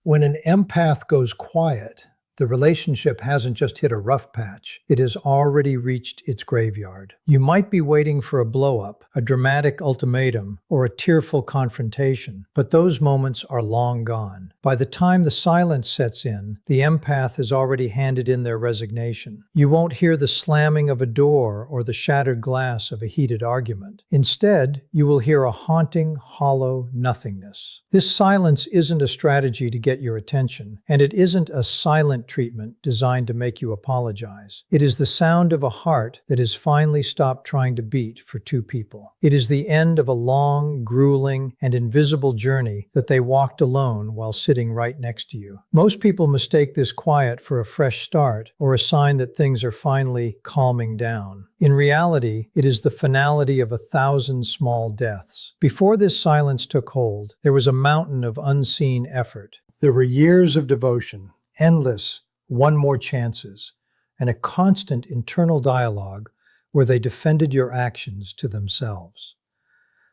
When an empath goes quiet, the relationship hasn't just hit a rough patch, it has already reached its graveyard. You might be waiting for a blow-up, a dramatic ultimatum, or a tearful confrontation, but those moments are long gone. By the time the silence sets in, the empath has already handed in their resignation. You won't hear the slamming of a door or the shattered glass of a heated argument. Instead, you will hear a haunting, hollow nothingness. This silence isn't a strategy to get your attention, and it isn't a silent treatment designed to make you apologize. It is the sound of a heart that has finally stopped trying to beat for two people. It is the end of a long, grueling, and invisible journey that they walked alone while sitting right next to you. Most people mistake this quiet for a fresh start or a sign that things are finally calming down. In reality, it is the finality of 1,000 small deaths. Before this silence took hold, there was a mountain of unseen effort. There were years of devotion, endless one more chances, and a constant internal dialogue where they defended your actions to themselves.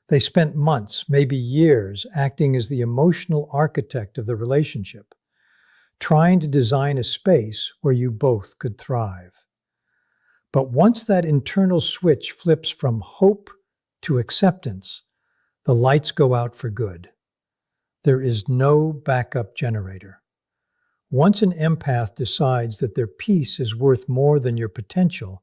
They spent months, maybe years, acting as the emotional architect of the relationship, trying to design a space where you both could thrive. But once that internal switch flips from hope to acceptance, the lights go out for good. There is no backup generator. Once an empath decides that their peace is worth more than your potential,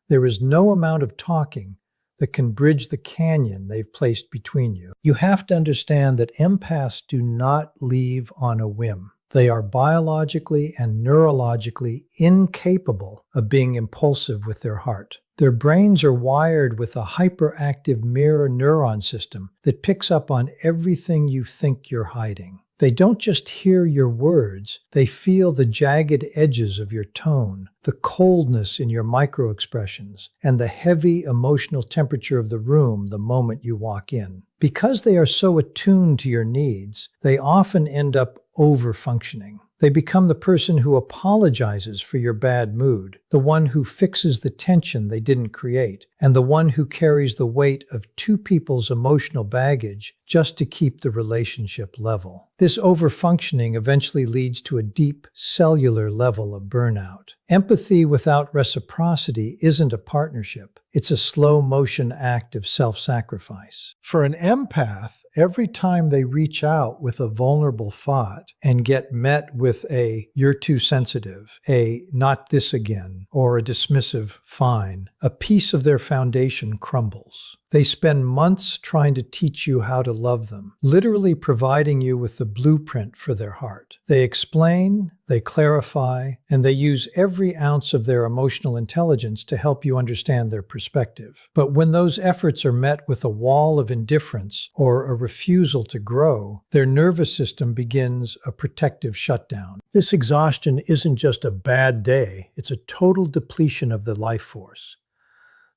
there is no amount of talking that can bridge the canyon they've placed between you. You have to understand that empaths do not leave on a whim. They are biologically and neurologically incapable of being impulsive with their heart. Their brains are wired with a hyperactive mirror neuron system that picks up on everything you think you're hiding. They don't just hear your words, they feel the jagged edges of your tone, the coldness in your microexpressions, and the heavy emotional temperature of the room the moment you walk in. Because they are so attuned to your needs, they often end up over-functioning. They become the person who apologizes for your bad mood, the one who fixes the tension they didn't create, and the one who carries the weight of two people's emotional baggage just to keep the relationship level. This over-functioning eventually leads to a deep cellular level of burnout. Empathy without reciprocity isn't a partnership. It's a slow-motion act of self-sacrifice. For an empath, every time they reach out with a vulnerable thought and get met with a "you're too sensitive," a "not this again," or a dismissive "fine," a piece of their foundation crumbles. They spend months trying to teach you how to love them, literally providing you with the blueprint for their heart. They explain, they clarify, and they use every ounce of their emotional intelligence to help you understand their perspective. But when those efforts are met with a wall of indifference or a refusal to grow, their nervous system begins a protective shutdown. This exhaustion isn't just a bad day, it's a total depletion of the life force.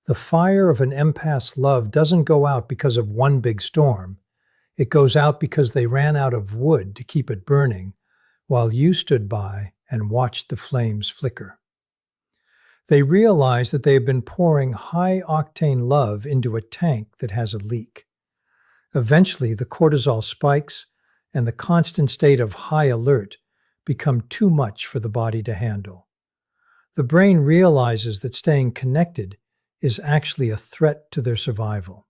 The fire of an empath's love doesn't go out because of one big storm. It goes out because they ran out of wood to keep it burning, while you stood by and watched the flames flicker. They realize that they have been pouring high-octane love into a tank that has a leak. Eventually, the cortisol spikes and the constant state of high alert become too much for the body to handle. The brain realizes that staying connected is actually a threat to their survival.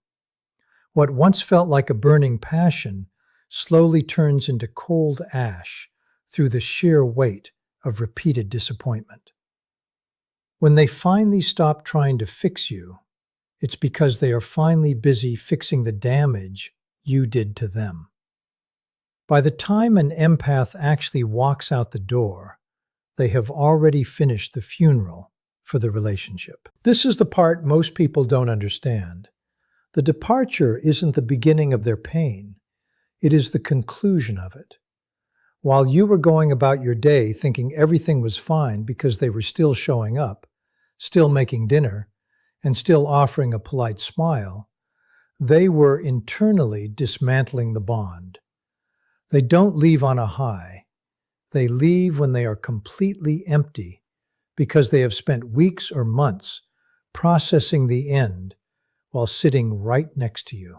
What once felt like a burning passion slowly turns into cold ash through the sheer weight of repeated disappointment. When they finally stop trying to fix you, it's because they are finally busy fixing the damage you did to them. By the time an empath actually walks out the door, they have already finished the funeral for the relationship. This is the part most people don't understand. The departure isn't the beginning of their pain. It is the conclusion of it. While you were going about your day thinking everything was fine because they were still showing up, still making dinner, and still offering a polite smile, they were internally dismantling the bond. They don't leave on a high. They leave when they are completely empty because they have spent weeks or months processing the end while sitting right next to you.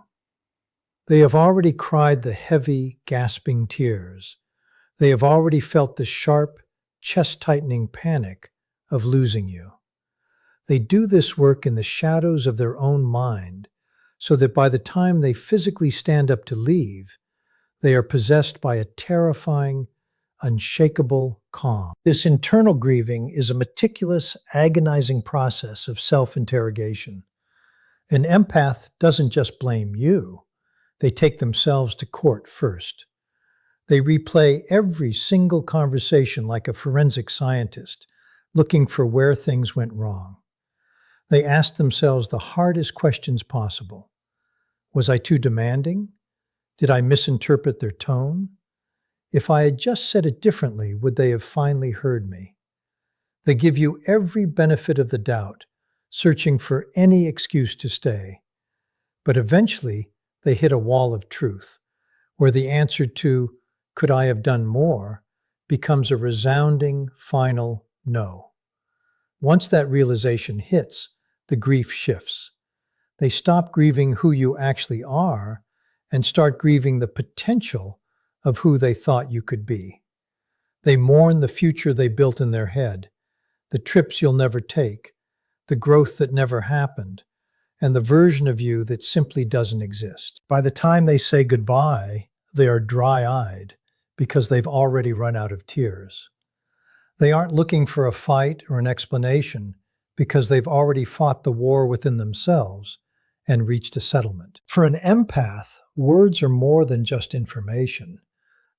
They have already cried the heavy, gasping tears, They have already felt the sharp, chest-tightening panic of losing you. They do this work in the shadows of their own mind, so that by the time they physically stand up to leave, they are possessed by a terrifying, unshakable calm. This internal grieving is a meticulous, agonizing process of self-interrogation. An empath doesn't just blame you, they take themselves to court first. They replay every single conversation like a forensic scientist, looking for where things went wrong. They ask themselves the hardest questions possible. Was I too demanding? Did I misinterpret their tone? If I had just said it differently, would they have finally heard me? They give you every benefit of the doubt, searching for any excuse to stay. But eventually, they hit a wall of truth, where the answer to, could I have done more, becomes a resounding, final no. Once that realization hits, the grief shifts. They stop grieving who you actually are and start grieving the potential of who they thought you could be. They mourn the future they built in their head, the trips you'll never take, the growth that never happened, and the version of you that simply doesn't exist. By the time they say goodbye, they are dry-eyed because they've already run out of tears. They aren't looking for a fight or an explanation because they've already fought the war within themselves and reached a settlement. For an empath, words are more than just information.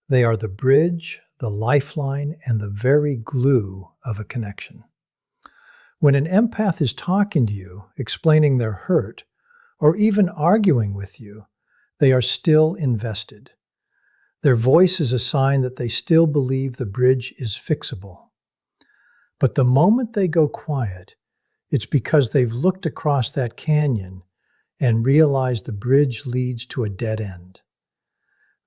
They are the bridge, the lifeline, and the very glue of a connection. When an empath is talking to you, explaining their hurt, or even arguing with you, they are still invested. Their voice is a sign that they still believe the bridge is fixable. But the moment they go quiet, it's because they've looked across that canyon and realized the bridge leads to a dead end.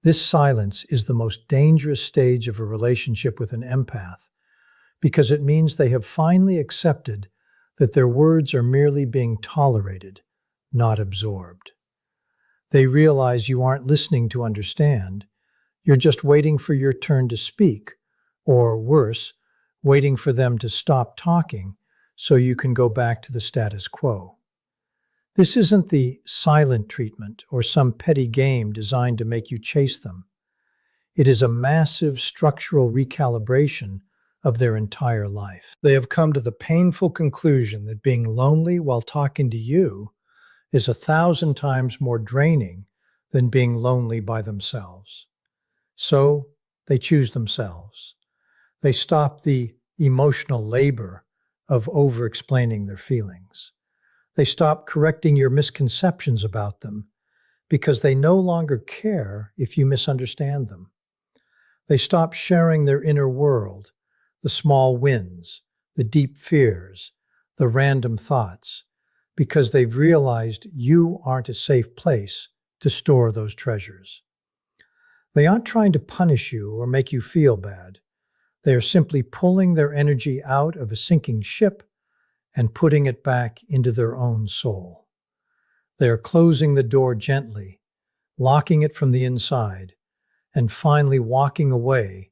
This silence is the most dangerous stage of a relationship with an empath because it means they have finally accepted that their words are merely being tolerated, not absorbed. They realize you aren't listening to understand, you're just waiting for your turn to speak, or worse, waiting for them to stop talking so you can go back to the status quo. This isn't the silent treatment or some petty game designed to make you chase them. It is a massive structural recalibration of their entire life. They have come to the painful conclusion that being lonely while talking to you is 1,000 times more draining than being lonely by themselves. So they choose themselves. They stop the emotional labor of over-explaining their feelings. They stop correcting your misconceptions about them because they no longer care if you misunderstand them. They stop sharing their inner world, the small wins, the deep fears, the random thoughts, because they've realized you aren't a safe place to store those treasures. They aren't trying to punish you or make you feel bad. They are simply pulling their energy out of a sinking ship and putting it back into their own soul. They are closing the door gently, locking it from the inside, and finally walking away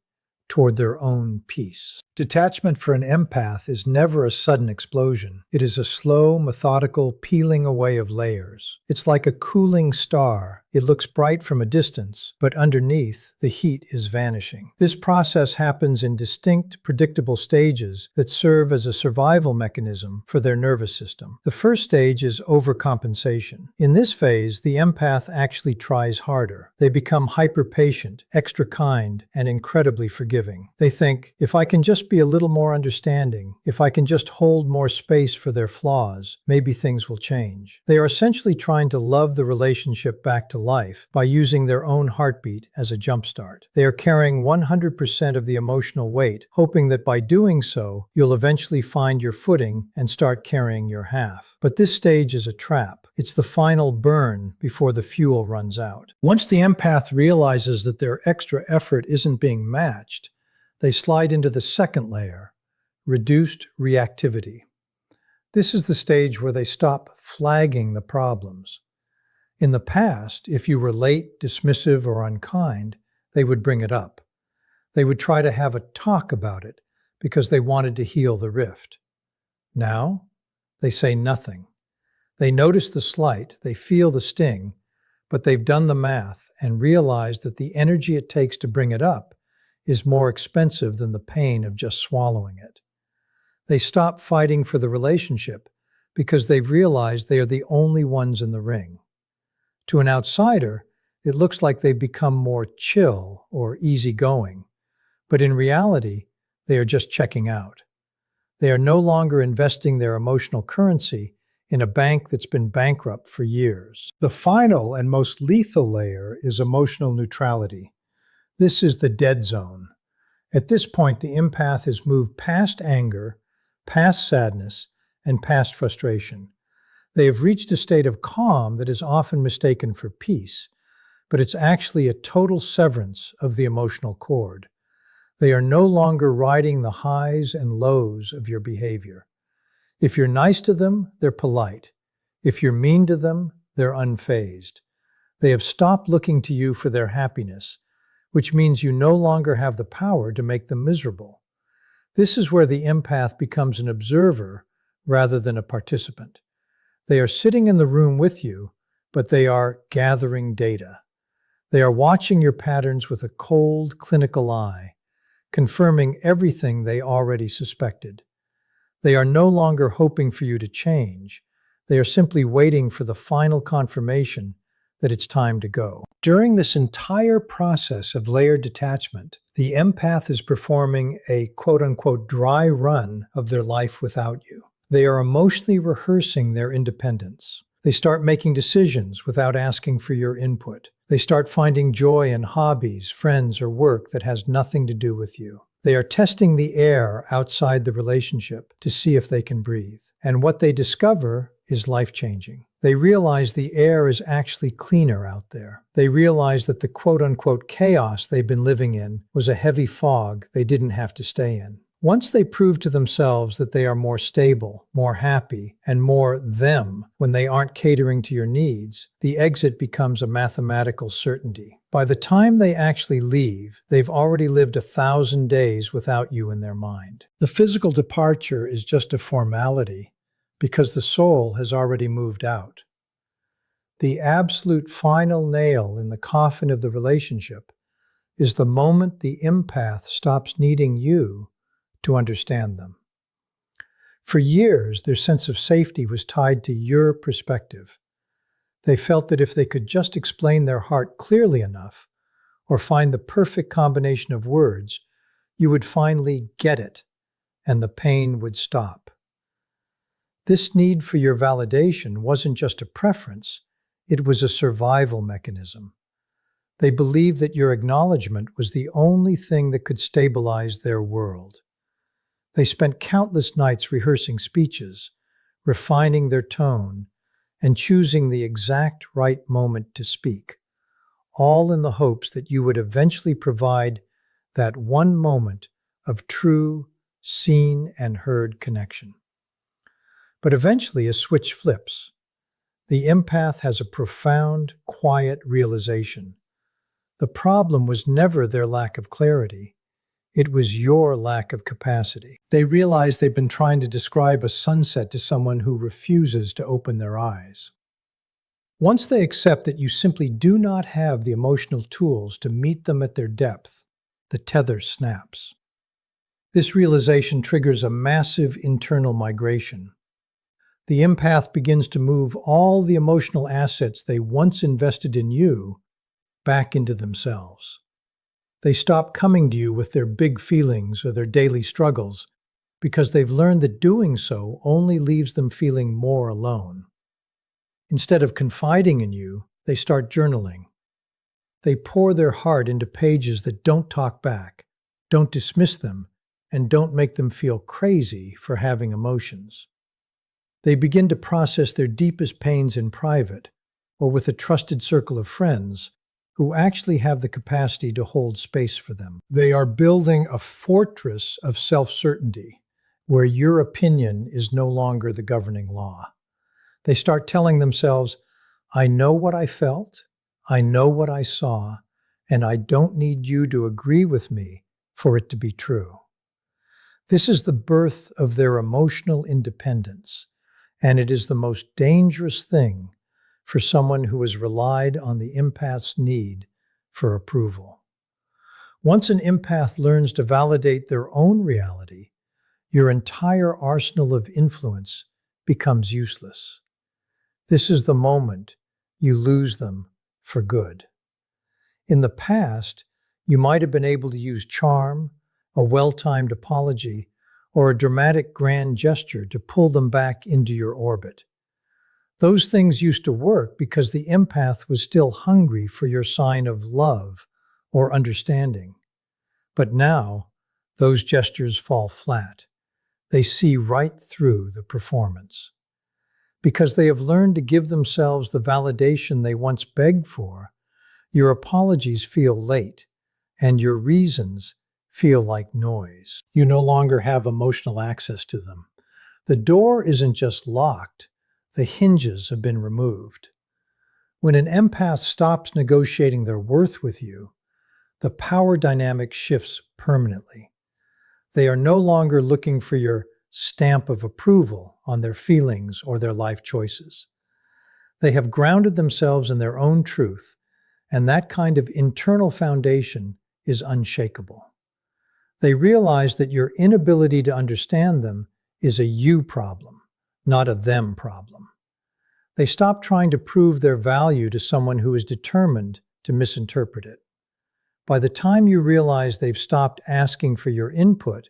toward their own peace. Detachment for an empath is never a sudden explosion. It is a slow, methodical peeling away of layers. It's like a cooling star. It looks bright from a distance, but underneath, the heat is vanishing. This process happens in distinct, predictable stages that serve as a survival mechanism for their nervous system. The first stage is overcompensation. In this phase, the empath actually tries harder. They become hyper-patient, extra kind, and incredibly forgiving. They think, if I can just be a little more understanding, if I can just hold more space for their flaws, maybe things will change. They are essentially trying to love the relationship back to life by using their own heartbeat as a jumpstart. They are carrying 100% of the emotional weight, hoping that by doing so, you'll eventually find your footing and start carrying your half. But this stage is a trap. It's the final burn before the fuel runs out. Once the empath realizes that their extra effort isn't being matched, they slide into the second layer, reduced reactivity. This is the stage where they stop flagging the problems. In the past, if you were late, dismissive, or unkind, they would bring it up. They would try to have a talk about it because they wanted to heal the rift. Now, they say nothing. They notice the slight, they feel the sting, but they've done the math and realized that the energy it takes to bring it up is more expensive than the pain of just swallowing it. They stop fighting for the relationship because they've realized they are the only ones in the ring. To an outsider, it looks like they've become more chill or easygoing, but in reality, they are just checking out. They are no longer investing their emotional currency in a bank that's been bankrupt for years. The final and most lethal layer is emotional neutrality. This is the dead zone. At this point, the empath has moved past anger, past sadness, and past frustration. They have reached a state of calm that is often mistaken for peace, but it's actually a total severance of the emotional cord. They are no longer riding the highs and lows of your behavior. If you're nice to them, they're polite. If you're mean to them, they're unfazed. They have stopped looking to you for their happiness, which means you no longer have the power to make them miserable. This is where the empath becomes an observer rather than a participant. They are sitting in the room with you, but they are gathering data. They are watching your patterns with a cold, clinical eye, confirming everything they already suspected. They are no longer hoping for you to change. They are simply waiting for the final confirmation that it's time to go. During this entire process of layered detachment, the empath is performing a quote-unquote dry run of their life without you. They are emotionally rehearsing their independence. They start making decisions without asking for your input. They start finding joy in hobbies, friends, or work that has nothing to do with you. They are testing the air outside the relationship to see if they can breathe. And what they discover is life-changing. They realize the air is actually cleaner out there. They realize that the quote-unquote chaos they've been living in was a heavy fog they didn't have to stay in. Once they prove to themselves that they are more stable, more happy, and more them when they aren't catering to your needs, the exit becomes a mathematical certainty. By the time they actually leave, they've already lived 1,000 days without you in their mind. The physical departure is just a formality because the soul has already moved out. The absolute final nail in the coffin of the relationship is the moment the empath stops needing you to understand them. For years, their sense of safety was tied to your perspective. They felt that if they could just explain their heart clearly enough, or find the perfect combination of words, you would finally get it, and the pain would stop. This need for your validation wasn't just a preference, it was a survival mechanism. They believed that your acknowledgement was the only thing that could stabilize their world. They spent countless nights rehearsing speeches, refining their tone, and choosing the exact right moment to speak, all in the hopes that you would eventually provide that one moment of true, seen and heard connection. But eventually a switch flips. The empath has a profound, quiet realization. The problem was never their lack of clarity. It was your lack of capacity. They realize they've been trying to describe a sunset to someone who refuses to open their eyes. Once they accept that you simply do not have the emotional tools to meet them at their depth, the tether snaps. This realization triggers a massive internal migration. The empath begins to move all the emotional assets they once invested in you back into themselves. They stop coming to you with their big feelings or their daily struggles because they've learned that doing so only leaves them feeling more alone. Instead of confiding in you, they start journaling. They pour their heart into pages that don't talk back, don't dismiss them, and don't make them feel crazy for having emotions. They begin to process their deepest pains in private or with a trusted circle of friends who actually have the capacity to hold space for them. They are building a fortress of self-certainty where your opinion is no longer the governing law. They start telling themselves, I know what I felt, I know what I saw, and I don't need you to agree with me for it to be true. This is the birth of their emotional independence, and it is the most dangerous thing for someone who has relied on the empath's need for approval. Once an empath learns to validate their own reality, your entire arsenal of influence becomes useless. This is the moment you lose them for good. In the past, you might have been able to use charm, a well-timed apology, or a dramatic grand gesture to pull them back into your orbit. Those things used to work because the empath was still hungry for your sign of love or understanding. But now, those gestures fall flat. They see right through the performance. Because they have learned to give themselves the validation they once begged for, your apologies feel late, and your reasons feel like noise. You no longer have emotional access to them. The door isn't just locked, the hinges have been removed. When an empath stops negotiating their worth with you, the power dynamic shifts permanently. They are no longer looking for your stamp of approval on their feelings or their life choices. They have grounded themselves in their own truth, and that kind of internal foundation is unshakable. They realize that your inability to understand them is a you problem, not a them problem. They stop trying to prove their value to someone who is determined to misinterpret it. By the time you realize they've stopped asking for your input,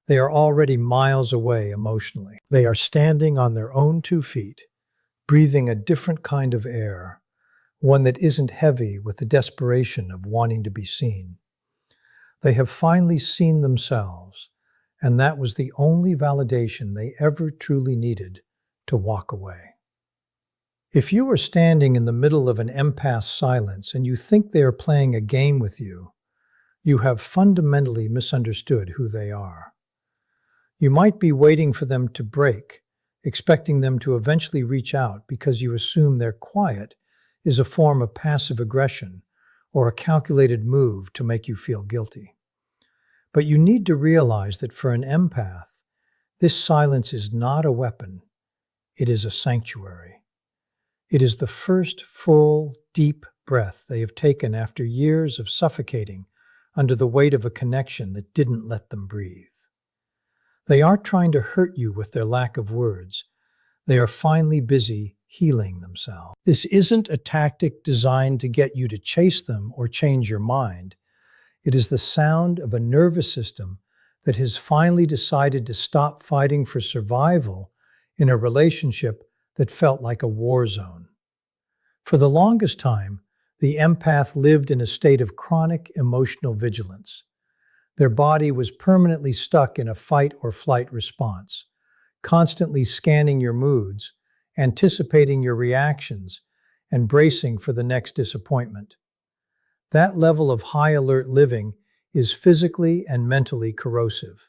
they are already miles away emotionally. They are standing on their own 2 feet, breathing a different kind of air, one that isn't heavy with the desperation of wanting to be seen. They have finally seen themselves, and that was the only validation they ever truly needed to walk away. If you are standing in the middle of an empath's silence and you think they are playing a game with you, you have fundamentally misunderstood who they are. You might be waiting for them to break, expecting them to eventually reach out because you assume their quiet is a form of passive aggression or a calculated move to make you feel guilty. But you need to realize that for an empath, this silence is not a weapon, it is a sanctuary. It is the first full, deep breath they have taken after years of suffocating under the weight of a connection that didn't let them breathe. They aren't trying to hurt you with their lack of words. They are finally busy healing themselves. This isn't a tactic designed to get you to chase them or change your mind. It is the sound of a nervous system that has finally decided to stop fighting for survival in a relationship that felt like a war zone. For the longest time, the empath lived in a state of chronic emotional vigilance. Their body was permanently stuck in a fight or flight response, constantly scanning your moods, anticipating your reactions, and bracing for the next disappointment. That level of high alert living is physically and mentally corrosive.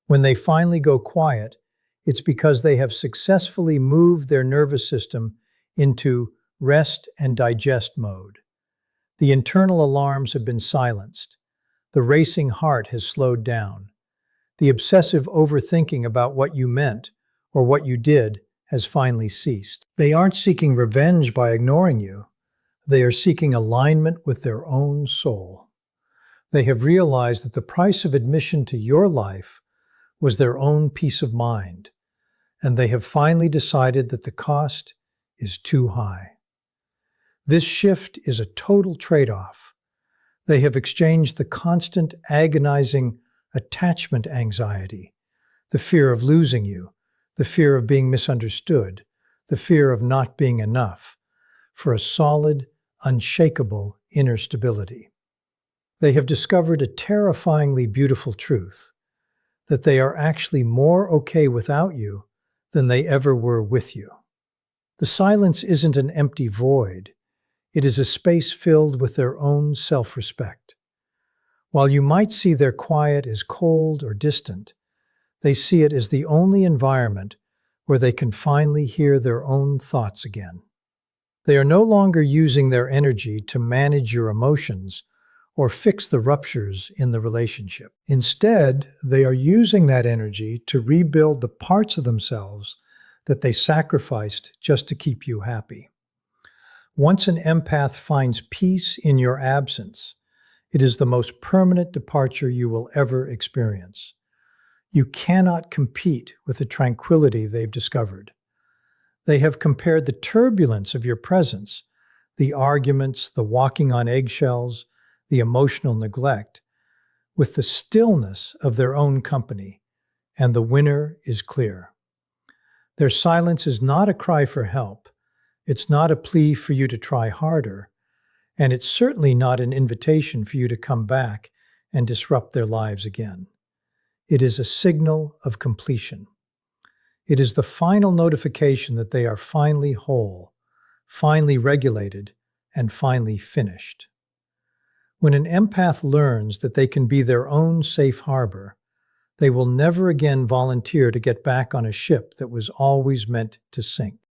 When they finally go quiet, it's because they have successfully moved their nervous system into rest and digest mode. The internal alarms have been silenced. The racing heart has slowed down. The obsessive overthinking about what you meant or what you did has finally ceased. They aren't seeking revenge by ignoring you. They are seeking alignment with their own soul. They have realized that the price of admission to your life was their own peace of mind, and they have finally decided that the cost is too high. This shift is a total trade-off. They have exchanged the constant, agonizing attachment anxiety, the fear of losing you, the fear of being misunderstood, the fear of not being enough, for a solid, unshakable inner stability. They have discovered a terrifyingly beautiful truth, that they are actually more okay without you than they ever were with you. The silence isn't an empty void. It is a space filled with their own self-respect. While you might see their quiet as cold or distant, they see it as the only environment where they can finally hear their own thoughts again. They are no longer using their energy to manage your emotions or fix the ruptures in the relationship. Instead, they are using that energy to rebuild the parts of themselves that they sacrificed just to keep you happy. Once an empath finds peace in your absence, it is the most permanent departure you will ever experience. You cannot compete with the tranquility they've discovered. They have compared the turbulence of your presence, the arguments, the walking on eggshells, the emotional neglect, with the stillness of their own company, and the winner is clear. Their silence is not a cry for help. It's not a plea for you to try harder, and it's certainly not an invitation for you to come back and disrupt their lives again. It is a signal of completion. It is the final notification that they are finally whole, finally regulated, and finally finished. When an empath learns that they can be their own safe harbor, they will never again volunteer to get back on a ship that was always meant to sink.